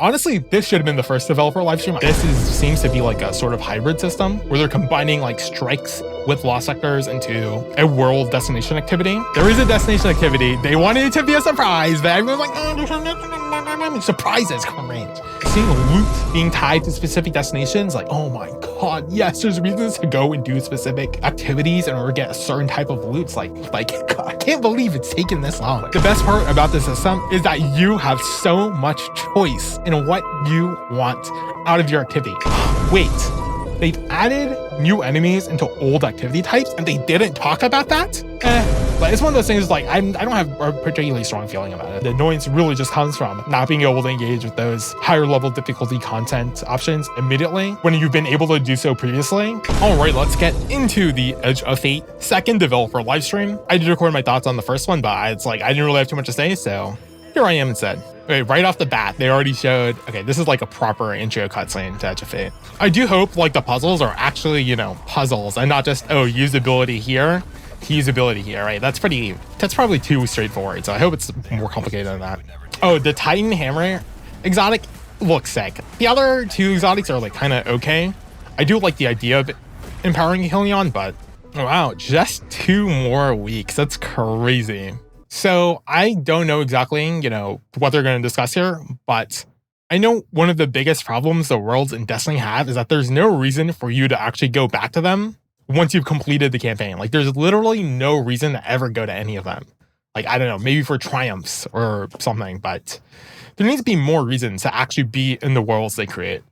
Honestly, this should have been the first developer live stream. Seems to be like a sort of hybrid system where they're combining like strikes with lost sectors into a world destination activity. There is a destination activity. They wanted it to be a surprise, but everyone's like, oh, surprises come range. Seeing loot being tied to specific destinations, like, oh my god, yes, there's reasons to go and do specific activities in order to get a certain type of loot. Like God, I can't believe it's taken this long. The best part about the system is that you have so much choice in what you want out of your activity. Wait, they've added new enemies into old activity types and they didn't talk about that? But it's one of those things like I don't have a particularly strong feeling about it. The annoyance really just comes from not being able to engage with those higher level difficulty content options immediately when you've been able to do so previously. All right, let's get into the Edge of Fate second developer live stream. I did record my thoughts on the first one, but it's like I didn't really have too much to say, so here I am instead. Okay, right off the bat, they already showed, okay, this is like a proper intro cutscene to Edge of Fate. I do hope like the puzzles are actually, you know, puzzles and not just, oh, usability here, usability here, right? That's probably too straightforward. So I hope it's more complicated than that. Oh, the Titan Hammer exotic looks sick. The other two exotics are like kind of okay. I do like the idea of empowering Helion, but wow, just 2 more weeks. That's crazy. So I don't know exactly, you know, what they're going to discuss here, but I know one of the biggest problems the worlds in Destiny have is that there's no reason for you to actually go back to them once you've completed the campaign. Like there's literally no reason to ever go to any of them. Like, I don't know, maybe for triumphs or something, but there needs to be more reasons to actually be in the worlds they create.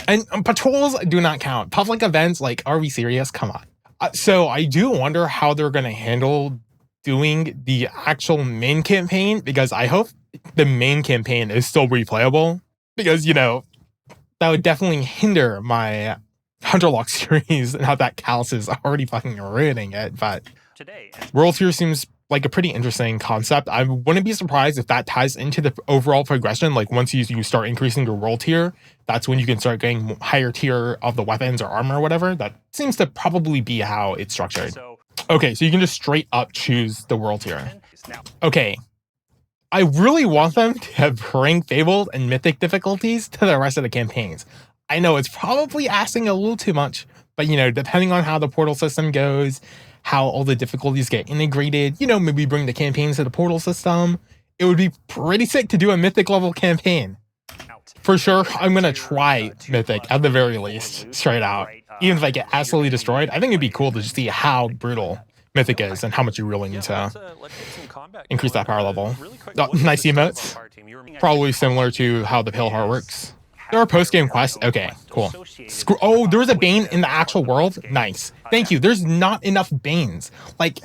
And patrols do not count. Public events, like, are we serious? Come on. So I do wonder how they're going to handle doing the actual main campaign, because I hope the main campaign is still replayable, because, you know, that would definitely hinder my Hunterlock series and how that Callus is already fucking ruining it. But World Tier seems like a pretty interesting concept. I wouldn't be surprised if that ties into the overall progression. Like once you start increasing your world tier, that's when you can start getting higher tier of the weapons or armor or whatever. That seems to probably be how it's structured. Okay, so you can just straight up choose the world tier. Okay, I really want them to bring Fabled and Mythic difficulties to the rest of the campaigns. I know it's probably asking a little too much, but you know, depending on how the portal system goes, how all the difficulties get integrated, you know, maybe bring the campaigns to the portal system. It would be pretty sick to do a Mythic level campaign. For sure, I'm going to try Mythic at the very least, straight out. Even if I get absolutely destroyed, I think it'd be cool to just see how brutal Mythic is and how much you really need to increase that power level. Oh, nice emotes. Probably similar to how the Pale Heart works. There are post-game quests. Okay, cool. Oh, there was a Bane in the actual world? Nice. Thank you. There's not enough Banes. Like,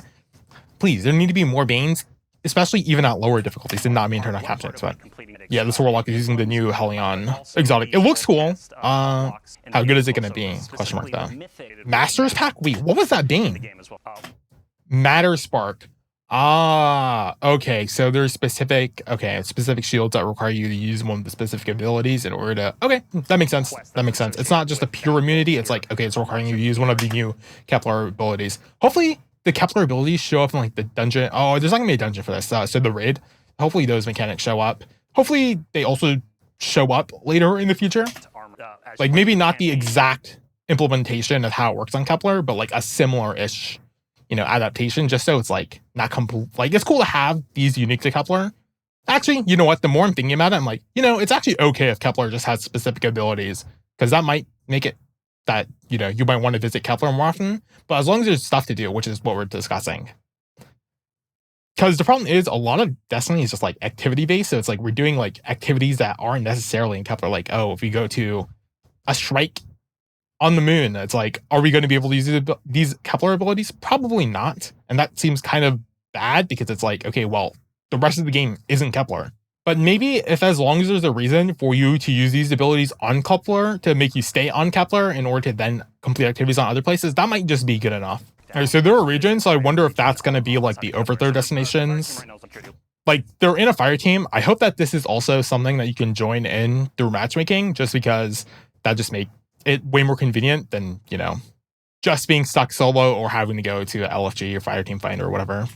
please, there need to be more Banes, especially even at lower difficulties. Did not mean turn on captains, but yeah, this Warlock is using the new Helion exotic. It looks cool. How good is it going to be? Question mark though. Masters Pack? Wait, what was that Bane? Matter Spark. Ah, okay. So there's specific shields that require you to use one of the specific abilities in order to. Okay, that makes sense. That makes sense. It's not just a pure immunity. It's like, okay, it's requiring you to use one of the new Kepler abilities. Hopefully, the Kepler abilities show up in like the dungeon. Oh, there's not gonna be a dungeon for this. So the raid. Hopefully, those mechanics show up. Hopefully, they also show up later in the future. Like maybe not the exact implementation of how it works on Kepler, but like a similar-ish, you know, adaptation, just so it's like not complete. Like it's cool to have these unique to Kepler. Actually, you know what? The more I'm thinking about it, I'm like, you know, it's actually okay if Kepler just has specific abilities, because that might make it that, you know, you might want to visit Kepler more often. But as long as there's stuff to do, which is what we're discussing. Because the problem is a lot of Destiny is just like activity based. So it's like we're doing like activities that aren't necessarily in Kepler. Like, oh, if we go to a strike on the moon, it's like, are we going to be able to use these Kepler abilities? Probably not. And that seems kind of bad because it's like, okay, well, the rest of the game isn't Kepler. But maybe if as long as there's a reason for you to use these abilities on Kepler to make you stay on Kepler in order to then complete activities on other places, that might just be good enough. All right, so there are regions, so I wonder if that's going to be like the overthrow destinations. Like, they're in a fire team. I hope that this is also something that you can join in through matchmaking, just because that just makes it way more convenient than, you know, just being stuck solo or having to go to LFG or Fire Team Finder or whatever.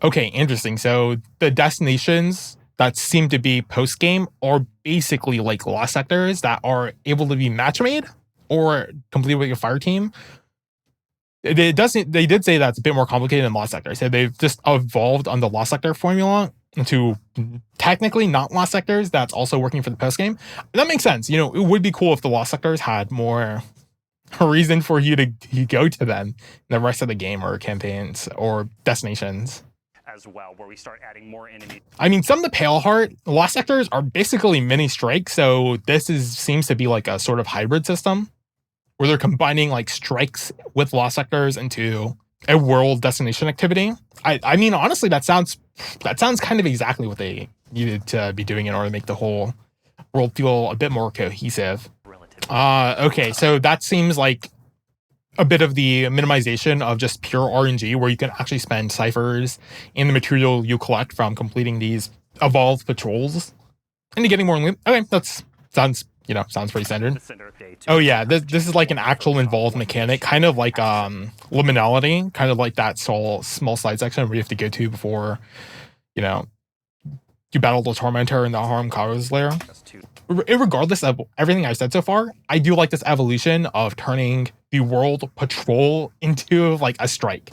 Okay, interesting. So the destinations that seem to be post game are basically like lost sectors that are able to be match made or complete with your fire team. They did say that's a bit more complicated than lost sector. So they've just evolved on the lost sector formula into technically not lost sectors that's also working for the post game. That makes sense. It would be cool if the lost sectors had more reason for you to go to them in the rest of the game or campaigns or destinations as well, where we start adding more enemies. I mean, some of the Pale Heart lost sectors are basically mini strikes, so this seems to be like a sort of hybrid system where they're combining like strikes with lost sectors into a world destination activity. I mean, honestly, that sounds kind of exactly what they needed to be doing in order to make the whole world feel a bit more cohesive. Okay, so that seems like a bit of the minimization of just pure RNG, where you can actually spend ciphers and the material you collect from completing these evolved patrols into getting more loot. Okay, sounds pretty standard. Oh yeah, this is like an actual involved mechanic, kind of like liminality, kind of like that small side section where you have to go to before you battle the Tormentor in the Harm Karo's lair. Regardless of everything I've said so far, I do like this evolution of turning the world patrol into like a strike.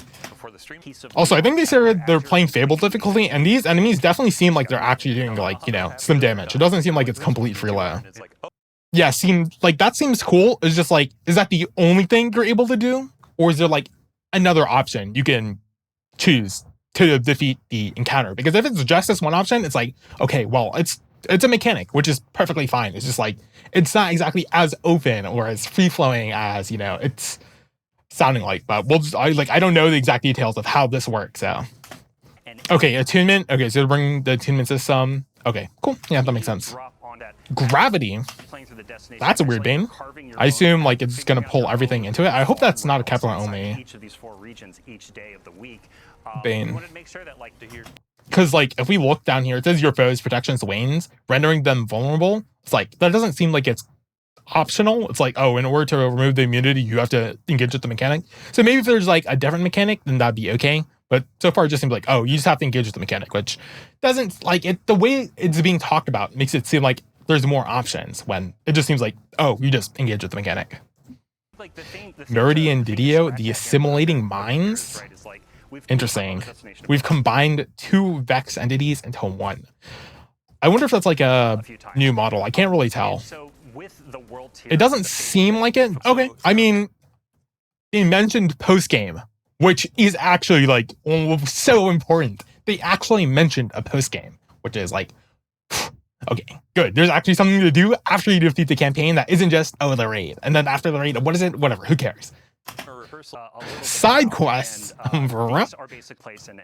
Also, I think they said they're playing Fable difficulty, and these enemies definitely seem like they're actually doing like some damage. It doesn't seem like it's complete freeload. Yeah, that seems cool. It's just like, is that the only thing you're able to do, or is there like another option you can choose to defeat the encounter? Because if it's just this one option, it's like, okay, well, it's a mechanic, which is perfectly fine. It's just like, it's not exactly as open or as free-flowing as, it's sounding like. But I don't know the exact details of how this works, so. Okay, attunement. Okay, so bring the attunement system. Okay, cool. Yeah, that makes sense. Gravity. That's a weird bane. I assume like it's gonna pull everything into it. I hope that's not a Kepler only bane. Because like if we look down here, it says your foe's protections wanes, rendering them vulnerable. It's like that doesn't seem like it's optional. It's like, oh, in order to remove the immunity, you have to engage with the mechanic. So maybe if there's like a different mechanic, then that'd be okay. But so far, it just seems like, oh, you just have to engage with the mechanic, which doesn't like it. The way it's being talked about makes it seem like there's more options when it just seems like, oh, you just engage with the mechanic. Nerdy and Didio, the assimilating minds. Interesting. We've combined two Vex entities into one. I wonder if that's like a new model. I can't really tell. It doesn't seem like it. Okay. I mean, they mentioned post-game, which is actually like so important. They actually mentioned a post-game, which is like, okay, good. There's actually something to do after you defeat the campaign that isn't just, oh, the raid. And then after the raid, what is it? Whatever. Who cares? Side quests. I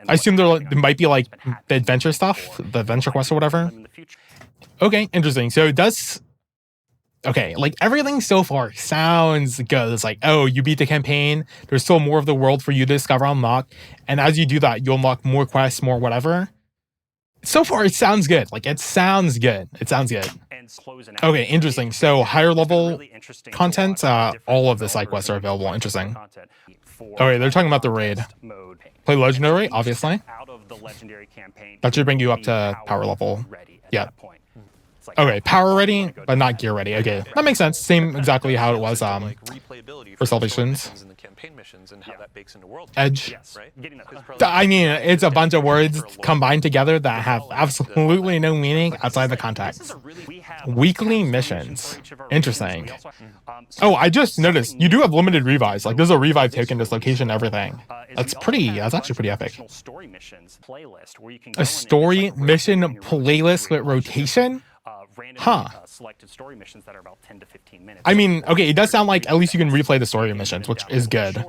assume there might be like the adventure stuff, the adventure quest or whatever. Okay, interesting. So it does. Okay, like everything so far sounds good. It's like, oh, you beat the campaign. There's still more of the world for you to discover and unlock. And as you do that, you unlock more quests, more whatever. So far, it sounds good. Like, it sounds good. It sounds good. Okay, interesting. So higher level content, all of the side quests are available. Interesting. Okay, they're talking about the raid. Play legendary, obviously. That should bring you up to power level. Yeah. Okay, power ready, but not gear ready. Okay, that makes sense. Same exactly how it was for Salvations. Edge. I mean, it's a bunch of words combined together that have absolutely no meaning outside the context. Weekly missions. Interesting. Oh, I just noticed you do have limited revives. Like, there's a revive token, dislocation, everything. That's actually pretty epic. A story mission playlist with rotation? Huh. I mean, okay, it does sound like at least you can replay the story missions, which is good.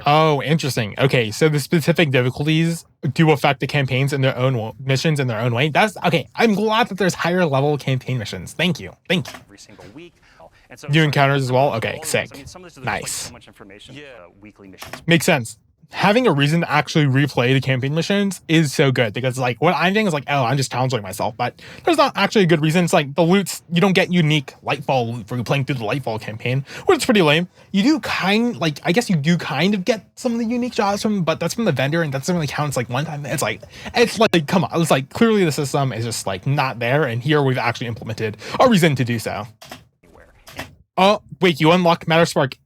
Oh, interesting. Okay, so the specific difficulties do affect the campaigns in their own missions in their own way. That's okay. I'm glad that there's higher level campaign missions. Thank you. Do encounters as well? Okay, sick. Nice. Makes sense. having a reason to actually replay the campaign missions is so good, because like what I'm doing is like, oh, I'm just challenging myself, but there's not actually a good reason. It's like the loots, you don't get unique Lightfall loot for playing through the Lightfall campaign, which is pretty lame. You do I guess you do kind of get some of the unique jobs from, but that's from the vendor, and that doesn't really count. It's like one time. It's like come on. It's like clearly the system is just like not there, and here we've actually implemented a reason to do so. Oh wait, you unlock Matter Spark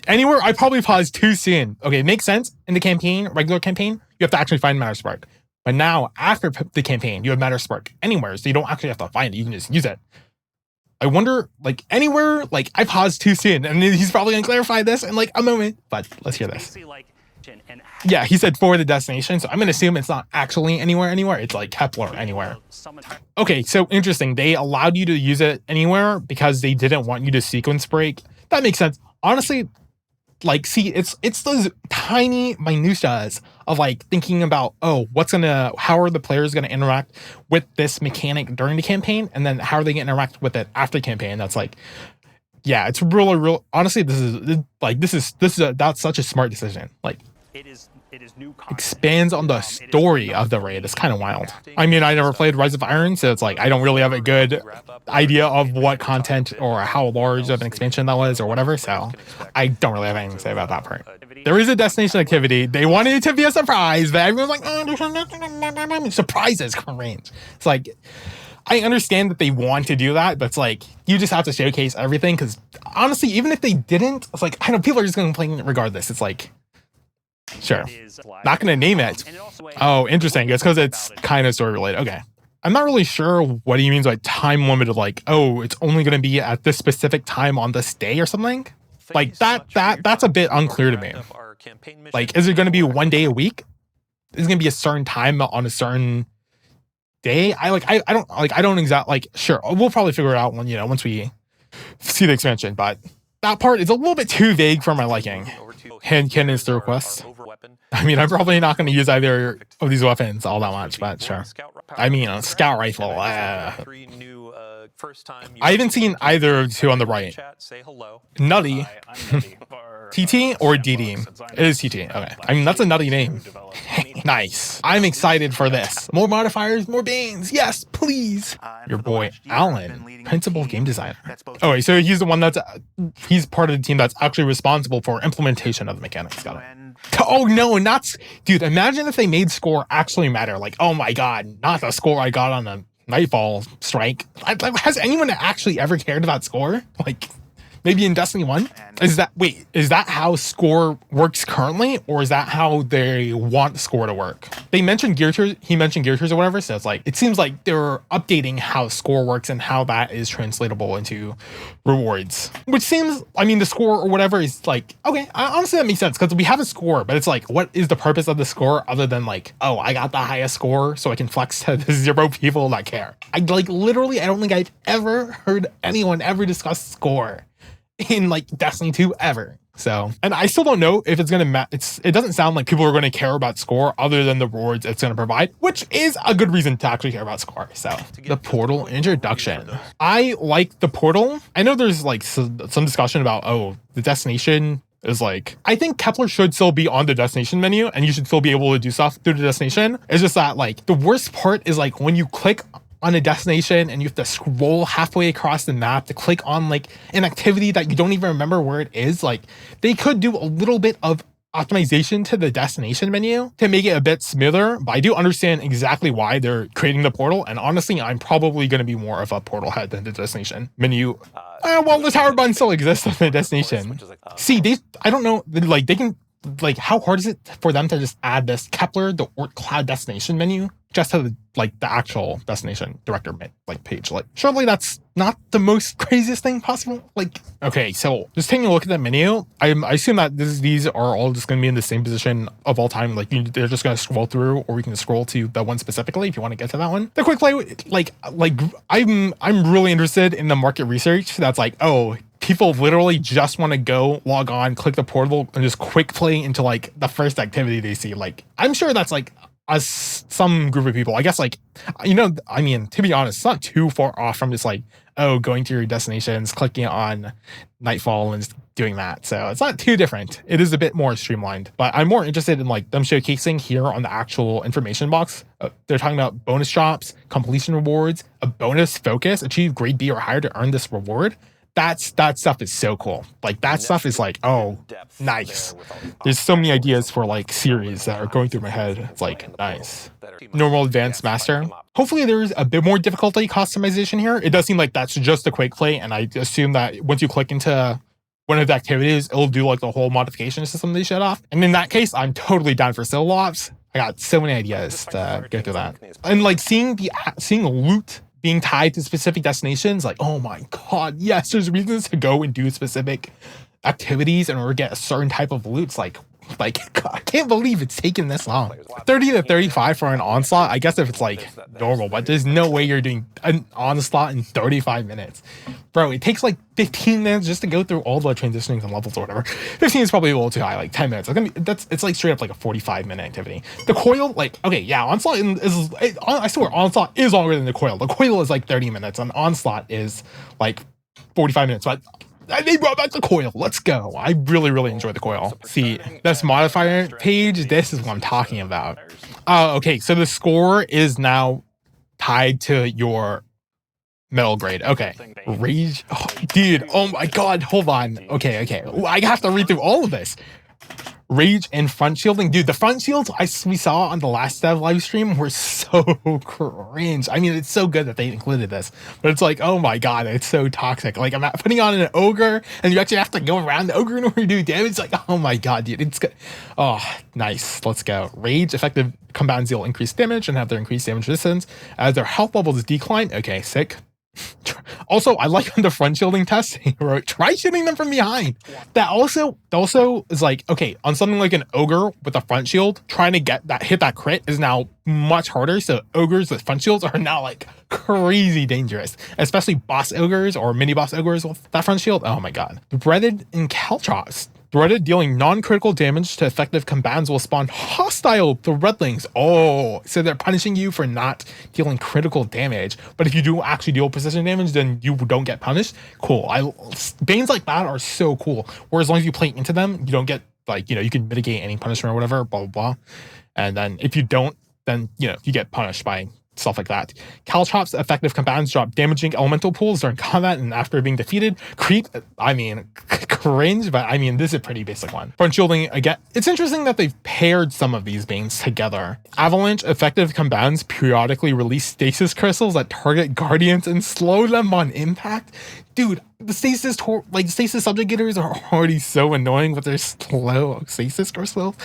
anywhere? I probably paused too soon. Okay, it makes sense. In the campaign, regular campaign, you have to actually find Matter Spark. But now, after the campaign, you have Matter Spark anywhere, so you don't actually have to find it. You can just use it. I wonder, like, anywhere, like, I paused too soon, and he's probably gonna clarify this in, like, a moment. But let's hear this. Yeah, he said for the destination, so I'm gonna assume it's not actually anywhere. It's like Kepler anywhere. Okay, so interesting. They allowed you to use it anywhere because they didn't want you to sequence break. That makes sense. Honestly, like, see, it's those tiny minutiae of like thinking about, oh, how are the players gonna interact with this mechanic during the campaign, and then how are they gonna interact with it after the campaign? That's like, yeah, it's real. Honestly, that's such a smart decision. Like, it is new content. Expands on the story of the raid. It's kind of wild. I mean, I never played Rise of Iron, so it's like I don't really have a good idea of what content or how large of an expansion that was or whatever, so I don't really have anything to say about that part. There is a destination activity. They wanted it to be a surprise, but everyone's like, oh, surprises cringe. It's like, I understand that they want to do that, but it's like, you just have to showcase everything, because honestly, even if they didn't, it's like, I know people are just going to complain regardless. It's like, sure, not going to name it. Oh, interesting. It's because it's kind of story related. Okay. I'm not really sure what he means by time limited, like, oh, it's only going to be at this specific time on this day or something. Like that's a bit unclear to me. Like, is it going to be one day a week? Is it going to be a certain time on a certain day? I don't exactly, like, sure, we'll probably figure it out when, once we see the expansion, but that part is a little bit too vague for my liking. Hand cannons to request. I mean, I'm probably not going to use either of these weapons all that much, but sure. I mean, a scout rifle. I haven't seen either of the two on the right. Nutty. TT or DD? It is TT. Okay. I mean, that's a nutty name. Nice. I'm excited for this. More modifiers, more beans. Yes, please. Your boy, Alan, principal game designer. Oh, wait, so he's the one he's part of the team that's actually responsible for implementation of the mechanics. Got it. Oh, no, dude, imagine if they made score actually matter. Like, oh my God, not the score I got on a Nightfall strike. Has anyone actually ever cared about score? Like, maybe in Destiny 1? Is that how score works currently? Or is that how they want score to work? He mentioned gear tiers or whatever, so it's like, it seems like they're updating how score works and how that is translatable into rewards. Which seems, I mean, the score or whatever is like, okay, honestly that makes sense, because we have a score, but it's like, what is the purpose of the score other than like, oh, I got the highest score so I can flex to the 0 people that care. I don't think I've ever heard anyone ever discuss score in like Destiny 2 ever. So, and I still don't know if it's gonna it doesn't sound like people are going to care about score other than the rewards it's going to provide, which is a good reason to actually care about score. So, the portal introduction. I like the portal. I know there's like some discussion about, oh, the destination is like, I think Kepler should still be on the destination menu and you should still be able to do stuff through the destination. It's just that like the worst part is like when you click on a destination and you have to scroll halfway across the map to click on like an activity that you don't even remember where it is. Like, they could do a little bit of optimization to the destination menu to make it a bit smoother, but I do understand exactly why they're creating the portal, and honestly I'm probably going to be more of a portal head than the destination menu. Well, the tower button still exists on the destination. See, I don't know, like, they can, like, how hard is it for them to just add this Kepler, the Orc Cloud destination menu just to the actual destination director page? Like, surely that's not the most craziest thing possible. Like, okay, so just taking a look at that menu, I assume that these are all just going to be in the same position of all time. Like, they're just going to scroll through, or we can scroll to the one specifically if you want to get to that one. The quick play, like I'm really interested in the market research that's like, oh, people literally just want to go log on, click the portal, and just quick play into like the first activity they see. Like, I'm sure that's like some group of people, I guess, like, you know, I mean, to be honest, it's not too far off from just like, oh, going to your destinations, clicking on Nightfall and just doing that. So it's not too different. It is a bit more streamlined, but I'm more interested in like them showcasing here on the actual information box. They're talking about bonus drops, completion rewards, a bonus focus, achieve grade B or higher to earn this reward. That stuff is so cool. Like that stuff is like, oh, nice. There's so many ideas for like series that are going through my head. It's like, nice. Normal, advanced, master. Hopefully there's a bit more difficulty customization here. It does seem like that's just a quick play, and I assume that once you click into one of the activities, it'll do like the whole modification system they shut off. And in that case, I'm totally down for solo ops. I got so many ideas to go through that. And like seeing loot being tied to specific destinations, like, oh my god, yes, there's reasons to go and do specific activities in order to get a certain type of loot. It's like God, I can't believe it's taken this long. 30 to 35 for an onslaught, I guess if it's like normal, but there's no way you're doing an onslaught in 35 minutes. Bro, it takes like 15 minutes just to go through all the transitionings and levels or whatever. 15 is probably a little too high, like 10 minutes. It's like straight up like a 45-minute activity. The coil, like, okay, yeah, onslaught I swear, onslaught is longer than the coil. The coil is like 30 minutes, and onslaught is like 45 minutes, but they brought back the coil. Let's go. I really enjoy the coil. See, this modifier page, this is what I'm talking about. Okay, so the score is now tied to your metal grade. Okay. Rage. Oh, dude, oh my god, hold on. Okay. I have to read through all of this. Rage and front shielding. Dude, the front shields we saw on the last dev live stream were so cringe. I mean, it's so good that they included this, but it's like, oh my god, it's so toxic. Like, I'm not putting on an ogre and you actually have to go around the ogre in order to do damage. It's like, oh my god, dude, it's good. Oh, nice. Let's go. Rage effective compounds deal increased damage and have their increased damage resistance as their health levels decline. Okay, sick. Also, I like on the front shielding test, he wrote, try shooting them from behind. That also is like, okay, on something like an ogre with a front shield, trying to hit that crit is now much harder. So ogres with front shields are now like crazy dangerous, especially boss ogres or mini boss ogres with that front shield. Oh my god. Breaded and Caltrops. Threaded dealing non-critical damage to effective combatants will spawn hostile threadlings. Oh, so they're punishing you for not dealing critical damage. But if you do actually deal precision damage, then you don't get punished. Cool. Banes like that are so cool. Where as long as you play into them, you don't get, like, you know, you can mitigate any punishment or whatever, blah, blah, blah. And then if you don't, then, you know, you get punished by stuff like that. Caltrops effective combatants drop damaging elemental pools during combat and after being defeated. Creep, I mean, cringe, but I mean, this is a pretty basic one. Front shielding, again, it's interesting that they've paired some of these banes together. Avalanche effective combatants periodically release stasis crystals that target guardians and slow them on impact. Dude, the stasis subjugators are already so annoying with their slow stasis crystals.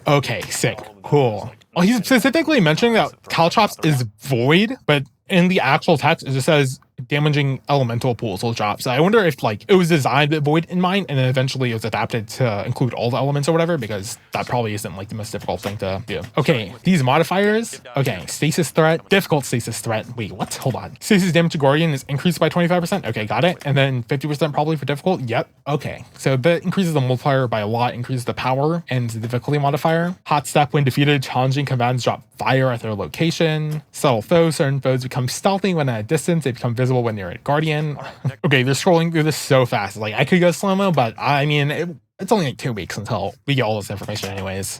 Okay, sick, cool. Well, he's specifically mentioning that Caltrops is void, but in the actual text, it just says damaging elemental pools will drop. So I wonder if, like, it was designed with void in mind and then eventually it was adapted to include all the elements or whatever, because that probably isn't like the most difficult thing to do. Okay, these modifiers. Okay, stasis threat, difficult stasis threat. Wait, what? Hold on. Stasis damage to guardian is increased by 25%. Okay, got it. And then 50% probably for difficult. Yep. Okay, so that increases the multiplier by a lot, increases the power and the difficulty modifier. Hot step when defeated, challenging combatants drop fire at their location. Subtle foes, certain foes become stealthy when at a distance. They become visible when they're a guardian. Okay, they're scrolling through this so fast. Like, I could go slow-mo, but I mean, it's only like 2 weeks until we get all this information anyways.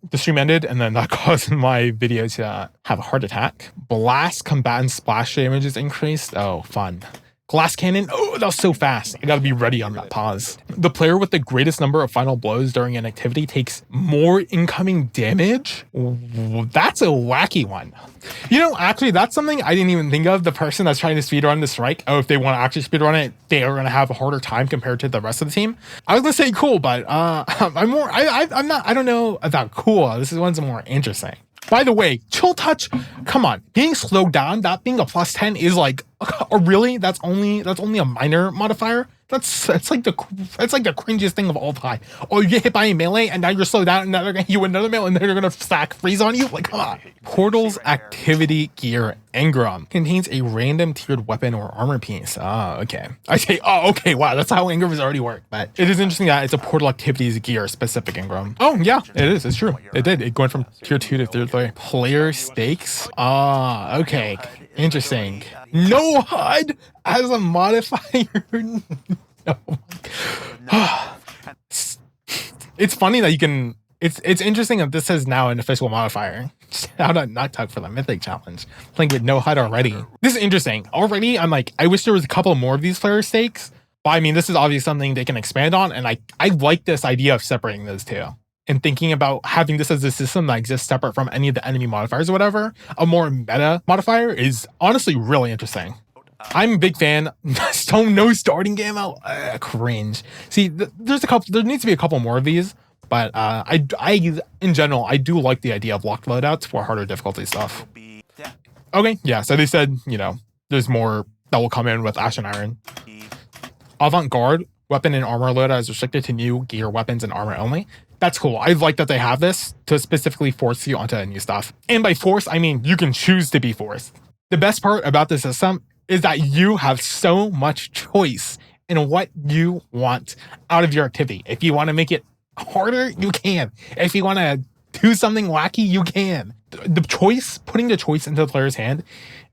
The stream ended, and then that caused my video to have a heart attack. Blast combatant splash damage is increased. Oh, fun. Glass cannon. Oh, that was so fast. I gotta be ready on that pause. The player with the greatest number of final blows during an activity takes more incoming damage. That's a wacky one. You know, actually, that's something I didn't even think of. The person that's trying to speedrun the strike, oh, if they want to actually speedrun it, they are going to have a harder time compared to the rest of the team. I was going to say cool, but I'm not, I don't know about cool. This one's more interesting. By the way, chill touch, come on, being slowed down, that being a +10 is like, really? That's only a minor modifier? That's like the cringiest thing of all time. Oh, you get hit by a melee and now you're slowed down and now they're gonna hit you with another melee and then they're gonna stack freeze on you. Like, come on. Portal's activity gear engram contains a random tiered weapon or armor piece. Oh, okay. I say, oh, okay, wow, that's how engrams already work. But it is interesting that it's a Portal activities gear specific engram. Oh yeah, it is. It's true. It did. It went from tier 2 to tier 3. Player stakes. Ah, okay. Interesting. No HUD as a modifier. No. It's funny that you can. It's interesting that this is now an official modifier. How to not talk for the Mythic Challenge. Playing with no HUD already. This is interesting. Already, I'm like, I wish there was a couple more of these player stakes. But I mean, this is obviously something they can expand on, and I like this idea of separating those two. And thinking about having this as a system that exists separate from any of the enemy modifiers or whatever, a more meta modifier is honestly really interesting. I'm a big fan. No starting game out. Cringe. See, there's a couple. There needs to be a couple more of these, but I in general I do like the idea of locked loadouts for harder difficulty stuff. Okay, yeah. So they said there's more that will come in with Ash and Iron. Avant-garde weapon and armor loadout is restricted to new gear, weapons, and armor only. That's cool. I like that they have this to specifically force you onto new stuff. And by force, I mean you can choose to be forced. The best part about the system is that you have so much choice in what you want out of your activity. If you want to make it harder, you can. If you want to do something wacky, you can. The choice, putting the choice into the player's hand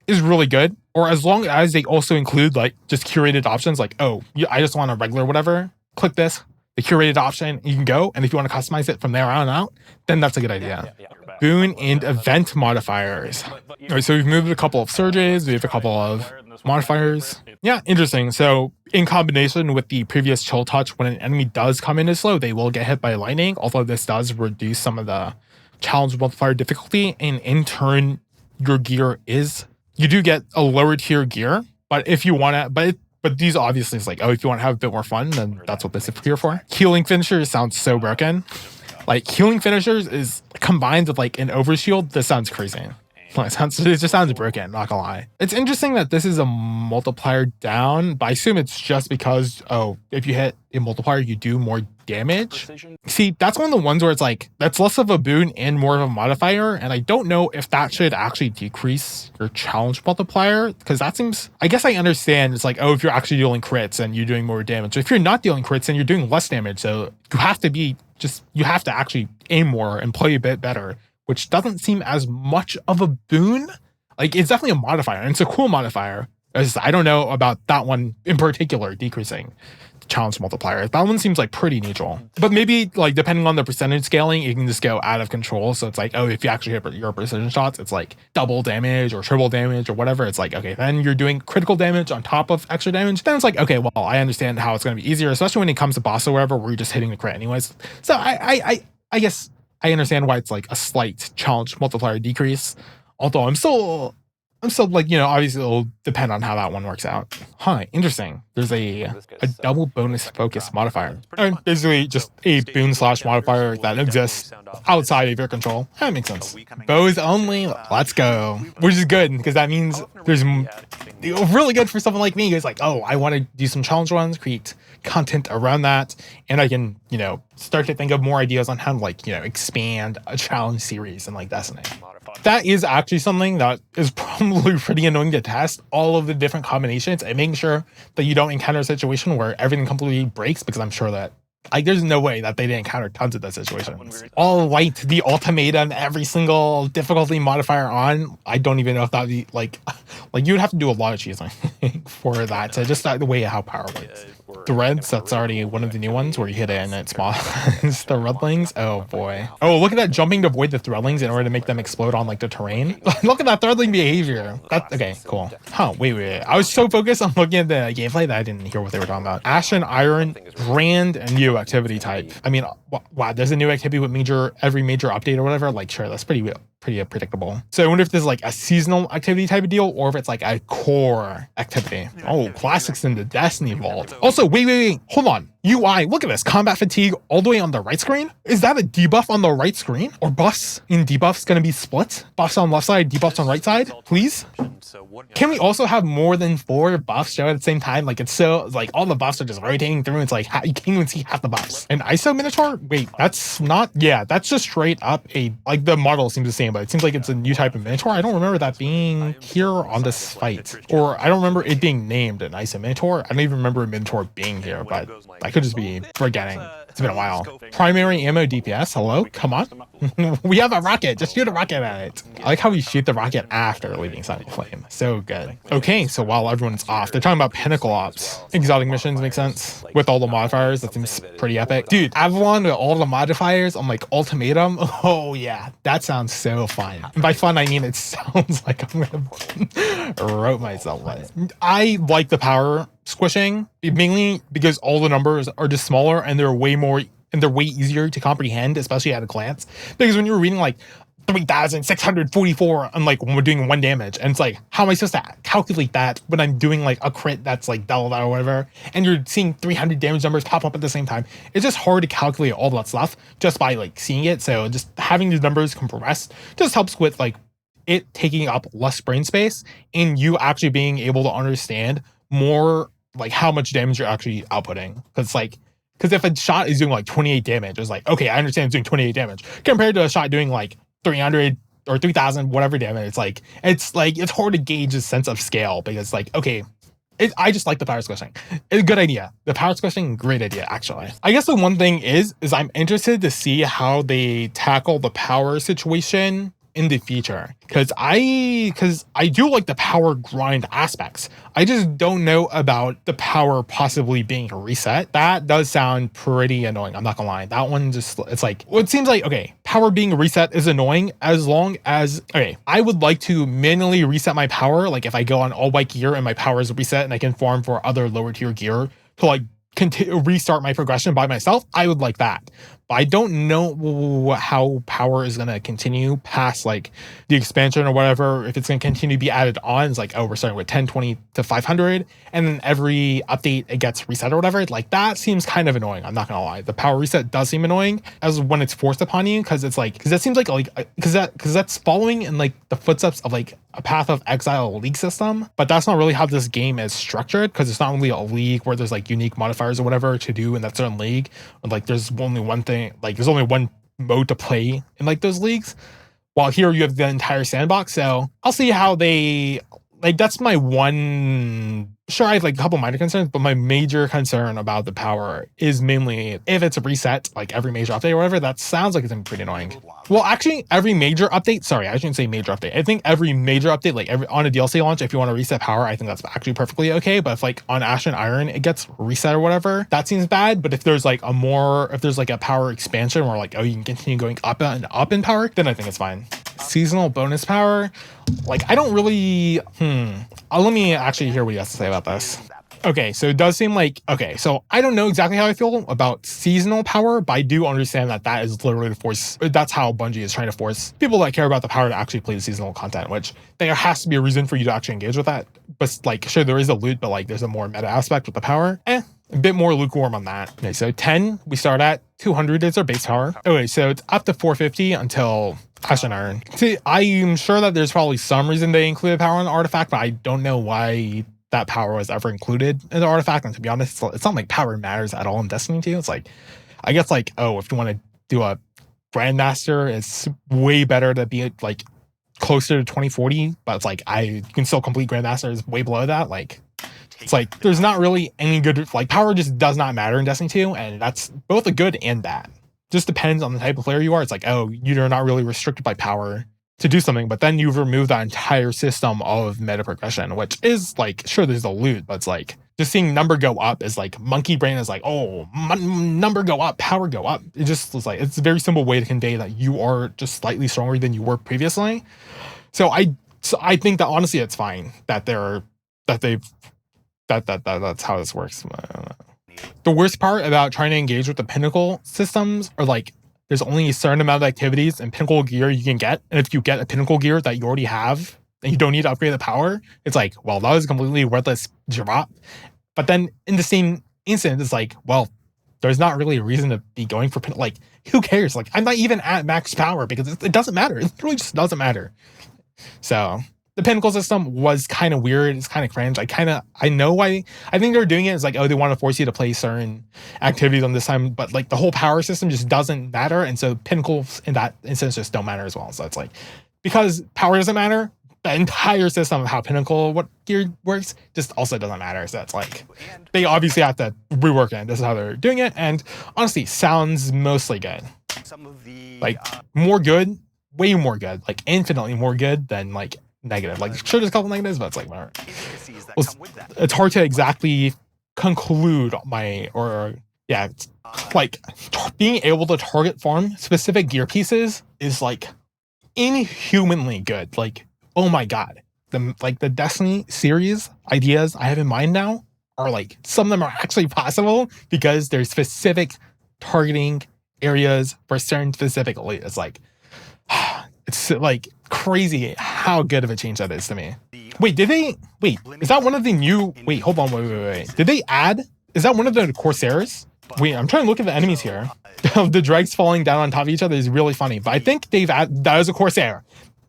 is really good. Or as long as they also include like just curated options like, oh, I just want a regular whatever, click this. The curated option, you can go, and if you want to customize it from there on out, then that's a good idea. Boon and event modifiers. All right, so we've moved a couple of surges, we have a couple of modifiers. Yeah, interesting. So in combination with the previous chill touch, when an enemy does come in as slow, they will get hit by lightning, although this does reduce some of the challenge multiplier difficulty, and in turn, your gear you do get a lower tier gear, but if you want to, but these obviously is like, oh, if you want to have a bit more fun, then that's what this is here for. Healing finishers sounds so broken. Like healing finishers is combined with like an overshield. This sounds crazy. It just sounds broken, not gonna lie. It's interesting that this is a multiplier down, but I assume it's just because, oh, if you hit a multiplier, you do more damage. See, that's one of the ones where it's like, that's less of a boon and more of a modifier, and I don't know if that should actually decrease your challenge multiplier, because that seems, I guess I understand, it's like, oh, if you're actually dealing crits and you're doing more damage. If you're not dealing crits, then you're doing less damage, so you have to actually aim more and play a bit better, which doesn't seem as much of a boon. Like, it's definitely a modifier, and it's a cool modifier. I don't know about that one in particular decreasing the challenge multiplier. That one seems like pretty neutral. But maybe, like, depending on the percentage scaling, you can just go out of control. So it's like, oh, if you actually hit your precision shots, it's like double damage or triple damage or whatever. It's like, okay, then you're doing critical damage on top of extra damage. Then it's like, okay, well, I understand how it's going to be easier, especially when it comes to boss or wherever, where you're just hitting the crit anyways. So I guess I understand why it's like a slight challenge multiplier decrease. Although I'm still like, obviously it'll depend on how that one works out. Huh, interesting. There's a double bonus focus modifier. And basically just a boon / modifier that exists outside of your control. That makes sense. Bows only, let's go. Which is good, because that means there's really good for someone like me who's like, oh, I want to do some challenge runs, create content around that, and I can, start to think of more ideas on how to expand a challenge series and like Destiny. That is actually something that is probably pretty annoying to test, all of the different combinations and making sure that you don't encounter a situation where everything completely breaks, because I'm sure that there's no way that they didn't encounter tons of those situations. All white, the ultimatum, every single difficulty modifier on. I don't even know if that'd be like you'd have to do a lot of cheesing for that to just the way how power works. Threads, that's already one of the new ones where you hit it and it spawns the threadlings. Oh boy. Oh, look at that jumping to avoid the threadlings in order to make them explode on like the terrain. Look at that threadling behavior. Okay, cool. Huh, wait. I was so focused on looking at the gameplay that I didn't hear what they were talking about. Ash and Iron, brand new activity type. I mean, wow, there's a new activity with every major update or whatever. Like, sure, that's pretty predictable. So I wonder if this is like a seasonal activity type of deal, or if it's like a core activity. Oh, classics in the Destiny vault. Also, wait, hold on. UI, look at this. Combat fatigue all the way on the right screen. Is that a debuff on the right screen? Or buffs in debuffs going to be split? Buffs on left side, debuffs on right side, please? Can we also have more than 4 buffs show at the same time? Like, it's so, like, all the buffs are just rotating through. It's like, you can't even see half the buffs. An ISO Minotaur? Wait, that's not, yeah, that's just straight up like, the model seems the same, but it seems like it's a new type of Minotaur. I don't remember that being here on this fight. Or I don't remember it being named an ISO Minotaur. I don't even remember a Minotaur being here, but I could just be forgetting. It's been a while. Primary ammo DPS, hello? Come on. We have a rocket. Just shoot a rocket at it. I like how we shoot the rocket after leaving Sunny Flame. So good. Okay, so while everyone's off, they're talking about Pinnacle Ops. Exotic missions make sense. With all the modifiers, that seems pretty epic. Dude, Avalon with all the modifiers on like Ultimatum. Oh yeah, that sounds so fun. And by fun, I mean it sounds like I'm gonna rope myself on it. I like the power squishing, mainly because all the numbers are just smaller and they're way easier to comprehend, especially at a glance. Because when you're reading like 3,644 and like when we're doing 1 damage, and it's like, how am I supposed to calculate that when I'm doing like a crit that's like double that or whatever, and you're seeing 300 damage numbers pop up at the same time? It's just hard to calculate all that stuff just by like seeing it. So just having these numbers compressed just helps with like it taking up less brain space and you actually being able to understand more like how much damage you're actually outputting. Because if a shot is doing like 28 damage, it's like, okay, I understand it's doing 28 damage compared to a shot doing like 300 or 3,000 whatever damage. It's hard to gauge the sense of scale because like, okay, I just like the power squishing. It's a good idea. The power squishing, great idea, actually. I guess the one thing is I'm interested to see how they tackle the power situation in the future, because I do like the power grind aspects. I just don't know about the power possibly being reset. That does sound pretty annoying. I'm not gonna lie. That one just, it's like, well, it seems like, okay, power being reset is annoying as long as, okay, I would like to manually reset my power. Like if I go on all white gear and my power is reset and I can farm for other lower tier gear to like restart my progression by myself, I would like that. But I don't know how power is going to continue past like the expansion or whatever. If it's going to continue to be added on, it's like, oh, we're starting with 1020 to 500 and then every update it gets reset or whatever. Like that seems kind of annoying. I'm not gonna lie. The power reset does seem annoying as when it's forced upon you, because it's like, because that seems like because that's following in like the footsteps of like a Path of Exile league system, but that's not really how this game is structured, because it's not really a league where there's like unique modifiers or whatever to do in that certain league. Like there's only one thing, like there's only one mode to play in like those leagues, while here you have the entire sandbox. So I'll see how they, like, that's my one, sure, I have like a couple minor concerns, but my major concern about the power is mainly if it's a reset, like every major update or whatever. That sounds like it's pretty annoying. Well, actually, every major update, sorry, I shouldn't say major update. I think every major update, like on a DLC launch, if you want to reset power, I think that's actually perfectly okay. But if like on Ash and Iron, it gets reset or whatever, that seems bad. But if there's like if there's like a power expansion where like, oh, you can continue going up and up in power, then I think it's fine. Seasonal bonus power, like I don't really, let me actually hear what he has to say about this. Okay, so it does seem like, okay, so I don't know exactly how I feel about seasonal power, but I do understand that that is literally the force. That's how Bungie is trying to force people that care about the power to actually play the seasonal content, which there has to be a reason for you to actually engage with that. But like, sure, there is a loot, but like there's a more meta aspect with the power. A bit more lukewarm on that. Okay, so 10, we start at 200 is our base power. Okay, so it's up to 450 until Ash and Iron. See, I'm sure that there's probably some reason they included power in the artifact, but I don't know why that power was ever included in the artifact. And to be honest, it's not like power matters at all in Destiny 2. It's like, I guess like, oh, if you want to do a Grandmaster, it's way better to be like closer to 2040, but it's like, you can still complete Grandmaster is way below that. Like, it's like, there's not really any good, like power just does not matter in Destiny 2. And that's both a good and bad. Just depends on the type of player you are. It's like, oh, you're not really restricted by power to do something, but then you've removed that entire system of meta progression, which is like, sure, there's a loot, but it's like just seeing number go up is like, monkey brain is like, oh, number go up, power go up. It just is like, it's a very simple way to convey that you are just slightly stronger than you were previously. So I think that honestly, it's fine that that's how this works. The worst part about trying to engage with the pinnacle systems are like, there's only a certain amount of activities and pinnacle gear you can get. And if you get a pinnacle gear that you already have and you don't need to upgrade the power, it's like, well, that was a completely worthless drop. But then in the same instant, it's like, well, there's not really a reason to be going for like, who cares? Like, I'm not even at max power because it doesn't matter. It really just doesn't matter. So the pinnacle system was kind of weird. It's kind of cringe. I know why. I think they're doing it. It's like, oh, they want to force you to play certain activities on this time, but like the whole power system just doesn't matter. And so pinnacles in that instance just don't matter as well. So it's like, because power doesn't matter, the entire system of how pinnacle, what gear works, just also doesn't matter. So it's like, they obviously have to rework it. This is how they're doing it. And honestly, sounds mostly good. Like more good, way more good, like infinitely more good than like negative. Like sure, there's a couple negatives, but it's like whatever. Well, it's hard to exactly conclude like being able to target farm specific gear pieces is like inhumanly good. Like, oh my god, the Destiny series ideas I have in mind now are like, some of them are actually possible because there's specific targeting areas for certain specific elite. It's like it's like crazy how good of a change that is to me. Wait, is that one of the new, hold on, wait. Did they add, is that one of the Corsairs? Wait, I'm trying to look at the enemies here. The dregs falling down on top of each other is really funny, but I think that is a Corsair.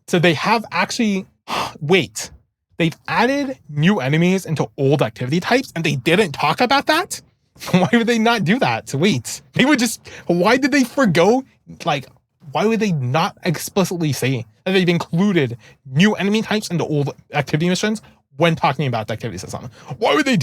So they have actually, they've added new enemies into old activity types and they didn't talk about that? Why would they not do that? They would just, why did they forgo, like, why would they not explicitly say that they've included new enemy types into old activity missions when talking about the activity system? Why would they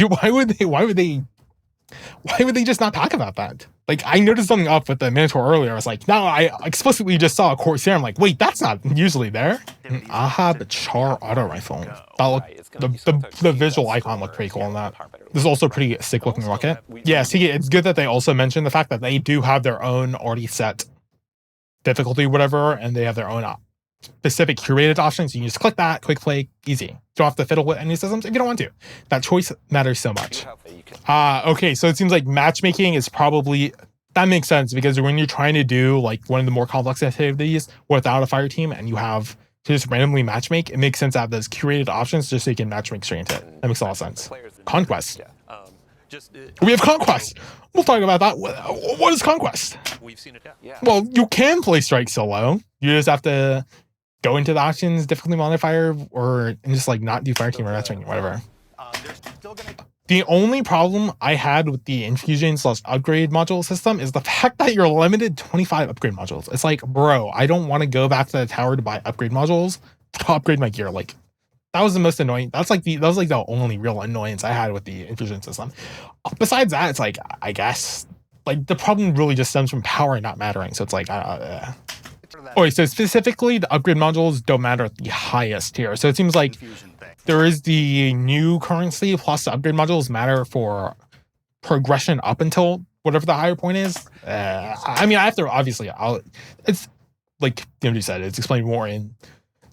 just not talk about that? Like, I noticed something up with the Minotaur earlier. I was like, no, I explicitly just saw a Corsair. I'm like, wait, that's not usually there. The Char auto rifle. The visual icon looked pretty cool on that. This is also pretty sick looking rocket. Yeah, see, it's good that they also mentioned the fact that they do have their own already set difficulty, whatever, and they have their own specific curated options. You can just click that, quick play, easy. You don't have to fiddle with any systems if you don't want to. That choice matters so much. Okay, so it seems like matchmaking is probably, that makes sense, because when you're trying to do like one of the more complex activities without a fire team and you have to just randomly matchmake, it makes sense to have those curated options just so you can matchmake straight into it. That makes a lot of sense. Conquest. We have Conquest. We'll talk about that. What is Conquest? We've seen it. Well, you can play Strike solo. You just have to go into the options, difficulty modifier, and just like not do fire team or matchmaking, whatever. The only problem I had with the infusion/upgrade module system is the fact that you're limited to 25 upgrade modules. It's like, bro, I don't want to go back to the tower to buy upgrade modules to upgrade my gear. Like, that was the most annoying. That was like the only real annoyance I had with the infusion system. Besides that, it's like, I guess, like the problem really just stems from power not mattering. So it's like, okay, so specifically the upgrade modules don't matter at the highest tier. So it seems like there is the new currency plus the upgrade modules matter for progression up until whatever the higher point is. I mean, I have to obviously, it's like DMG said, it's explained more in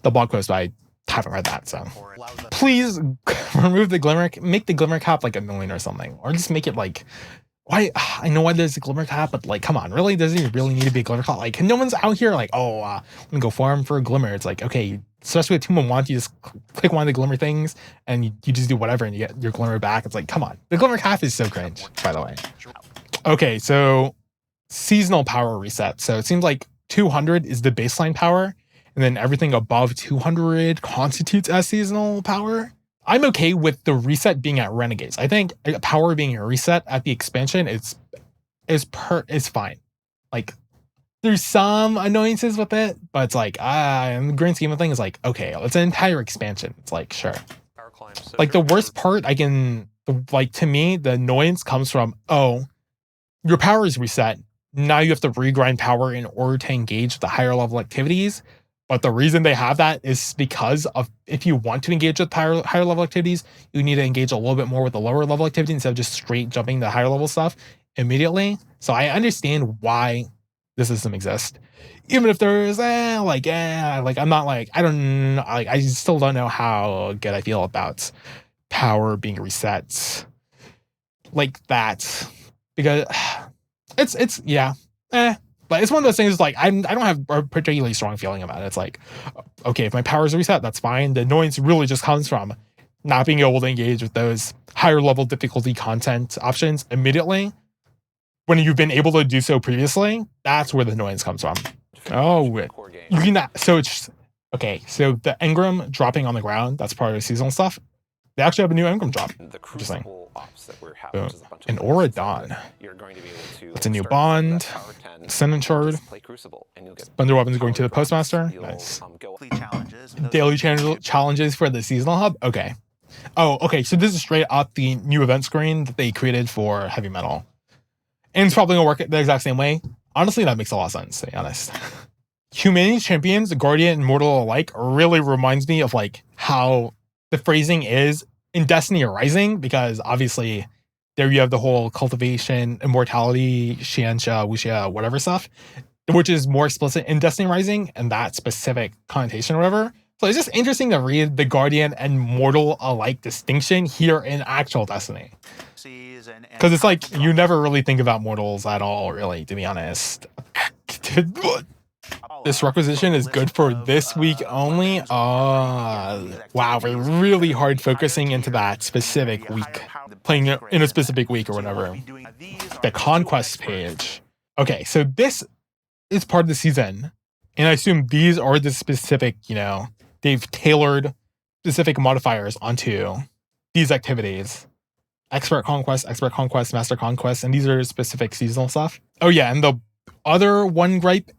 the blog post, but I haven't read that. So please remove the glimmer, make the glimmer cap like annoying or something, or just make it like, why? I know why there's a glimmer cap, but like, come on, really? Does it really need to be a glimmer cap? Like, no one's out here like, oh, I'm gonna go farm for a glimmer. It's like, okay, especially with 2-1, you just click one of the glimmer things and you just do whatever and you get your glimmer back. It's like, come on, the glimmer cap is so cringe, by the way. Okay, so seasonal power reset. So it seems like 200 is the baseline power, and then everything above 200 constitutes as seasonal power. I'm okay with the reset being at Renegades. I think power being a reset at the expansion is fine. Like, there's some annoyances with it, but it's like, in the grand scheme of things, like, okay, it's an entire expansion. It's like, sure. Like, the worst part to me, the annoyance comes from, oh, your power is reset. Now you have to regrind power in order to engage the higher level activities. But the reason they have that is because of, if you want to engage with higher level activities, you need to engage a little bit more with the lower level activity instead of just straight jumping the higher level stuff immediately. So I understand why this system exists. Even if there's I'm not like, I don't know, like, I still don't know how good I feel about power being reset like that, because it's but it's one of those things like I don't have a particularly strong feeling about it. It's like, okay, if my power is reset, that's fine. The annoyance really just comes from not being able to engage with those higher level difficulty content options immediately. when you've been able to do so previously, that's where the annoyance comes from. Oh, you can, so it's, okay, so the engram dropping on the ground, that's part of the seasonal stuff. They actually have a new engram drop. Interesting. Boom. An Auradon. That's a new bond. Ascendant Shard. Bundle weapons going to the Postmaster. Nice. Daily challenges for the seasonal hub. Okay. Oh, okay. So this is straight up the new event screen that they created for heavy metal. And it's probably going to work the exact same way. Honestly, that makes a lot of sense, to be honest. Humanity's champions, Guardian and Mortal alike, really reminds me of like how the phrasing is in Destiny Rising, because obviously there you have the whole cultivation, immortality, Xianxia, Wuxia, whatever stuff, which is more explicit in Destiny Rising and that specific connotation or whatever. So it's just interesting to read the Guardian and Mortal alike distinction here in actual Destiny. Because it's like, you never really think about mortals at all, really, to be honest. This requisition is good for this week only. Wow, we're really hard focusing into that specific week. Playing it in a specific week or whatever. The Conquest page. Okay, so this is part of the season. And I assume these are the specific, you know, they've tailored specific modifiers onto these activities. Expert Conquest, Master Conquest, and these are specific seasonal stuff. Oh yeah, and the other one gripe,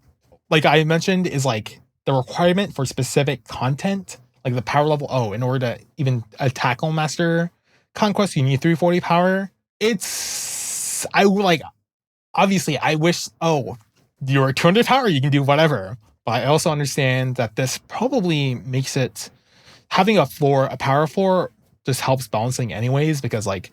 like I mentioned, is like the requirement for specific content, like the power level. Oh, in order to even tackle Master Conquest, you need 340 power. It's, I like, obviously I wish, oh, you're 200 power, you can do whatever. But I also understand that this probably makes it, having a floor, a power floor, just helps balancing anyways, because like,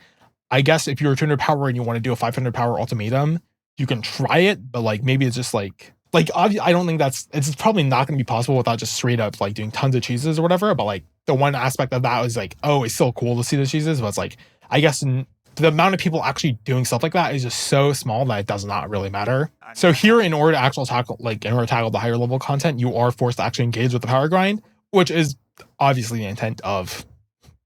I guess if you're 200 power and you want to do a 500 power ultimatum, you can try it, but like maybe it's just like I don't think it's probably not going to be possible without just straight up like doing tons of cheeses or whatever. But like the one aspect of that was like, oh, it's still cool to see the cheeses, but it's like, I guess the amount of people actually doing stuff like that is just so small that it does not really matter. So here, in order to actually tackle the higher level content, you are forced to actually engage with the power grind, which is obviously the intent of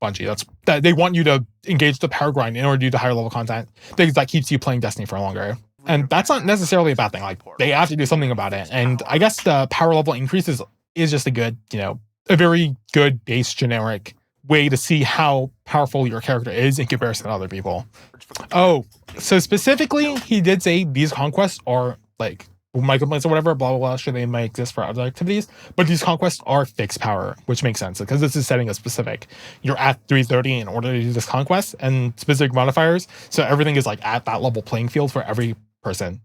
Bungie. That's that they want you to engage the power grind in order to do the higher level content, because that keeps you playing Destiny for longer. And that's not necessarily a bad thing. Like, they have to do something about it. And I guess the power level increases is just a good, you know, a very good base generic way to see how powerful your character is in comparison to other people. Oh, so specifically, he did say these conquests are like, my complaints or whatever, blah, blah, blah, sure they might exist for other activities, but these conquests are fixed power, which makes sense because this is setting a specific, you're at 330 in order to do this conquest and specific modifiers. So everything is like at that level playing field for every person,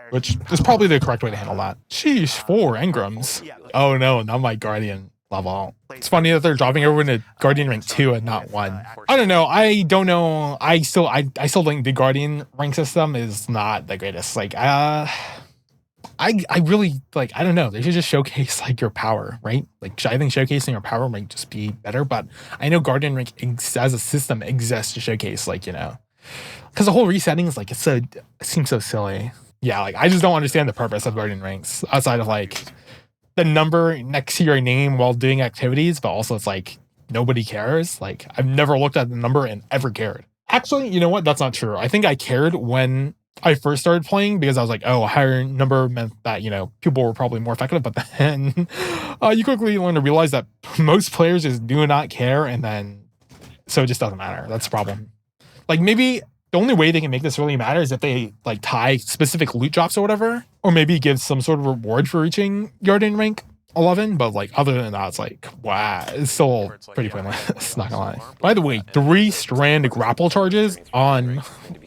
which is probably the correct way to handle that. Sheesh, 4 engrams. Oh no, not my Guardian level. It's funny that they're dropping everyone to Guardian rank 2 and not 1. I don't know. I don't know. I still think the Guardian rank system is not the greatest. Like, I really, like, I don't know. They should just showcase like your power, right? Like, I think showcasing your power might just be better, but I know Guardian rank as a system exists to showcase, like, you know, because the whole resetting is like, it seems so silly. Yeah, like, I just don't understand the purpose of Guardian ranks outside of like the number next to your name while doing activities, but also it's like nobody cares. Like, I've never looked at the number and ever cared. Actually, you know what? That's not true. I think I cared when I first started playing, because I was like, oh, a higher number meant that, you know, people were probably more effective. But then you quickly learn to realize that most players just do not care, and then so it just doesn't matter. That's the problem. Like, maybe the only way they can make this really matter is if they like tie specific loot drops or whatever, or maybe give some sort of reward for reaching Guardian rank 11. But like, other than that, it's like, wow, it's still pretty pointless. Not gonna lie. By the way, 3 strand grapple charges on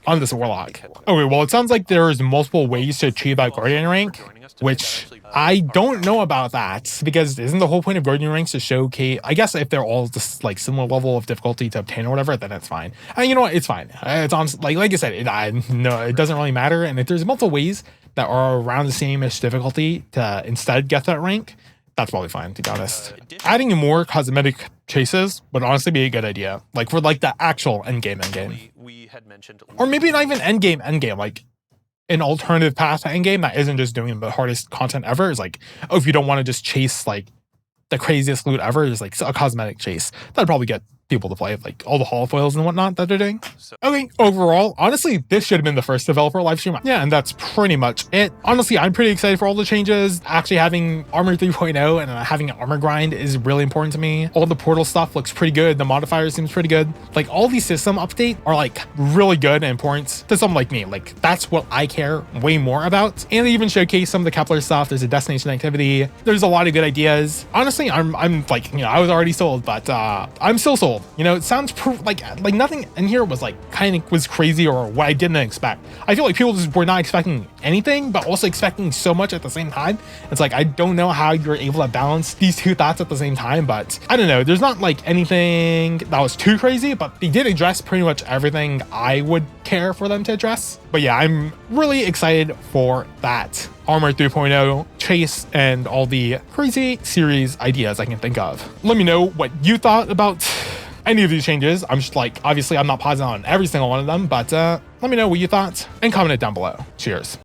this warlock. Okay, well, it sounds like there's multiple ways to achieve that Guardian rank, which I don't know about that, because isn't the whole point of Guardian ranks to showcase? I guess if they're all just like similar level of difficulty to obtain or whatever, then it's fine. And you know what? It's fine. It's on, like I said, it doesn't really matter. And if there's multiple ways that are around the same-ish difficulty to instead get that rank, that's probably fine, to be honest. Adding more cosmetic chases would honestly be a good idea, like for like the actual endgame. Or maybe not even endgame, like an alternative path to endgame that isn't just doing the hardest content ever. Is like, oh, if you don't want to just chase like the craziest loot ever, is like a cosmetic chase. That'd probably get people to play, like all the holofoils and whatnot that they're doing. Okay, overall, honestly, this should have been the first developer live stream. Yeah, and that's pretty much it. Honestly, I'm pretty excited for all the changes. Actually having armor 3.0 and having an armor grind is really important to me. All the portal stuff looks pretty good. The modifier seems pretty good. Like all these system updates are like really good and important to someone like me. Like that's what I care way more about. And they even showcase some of the Kepler stuff. There's a destination activity. There's a lot of good ideas. Honestly, I'm like, I was already sold, but I'm still sold. It sounds like nothing in here was like kind of was crazy or what I didn't expect. I feel like people just were not expecting anything, but also expecting so much at the same time. It's like, I don't know how you're able to balance these two thoughts at the same time, but I don't know. There's not like anything that was too crazy, but they did address pretty much everything I would care for them to address. But yeah, I'm really excited for that Armor 3.0 chase and all the crazy series ideas I can think of. Let me know what you thought about any of these changes. I'm just like, obviously I'm not positive on every single one of them, but let me know what you thought and comment it down below. Cheers.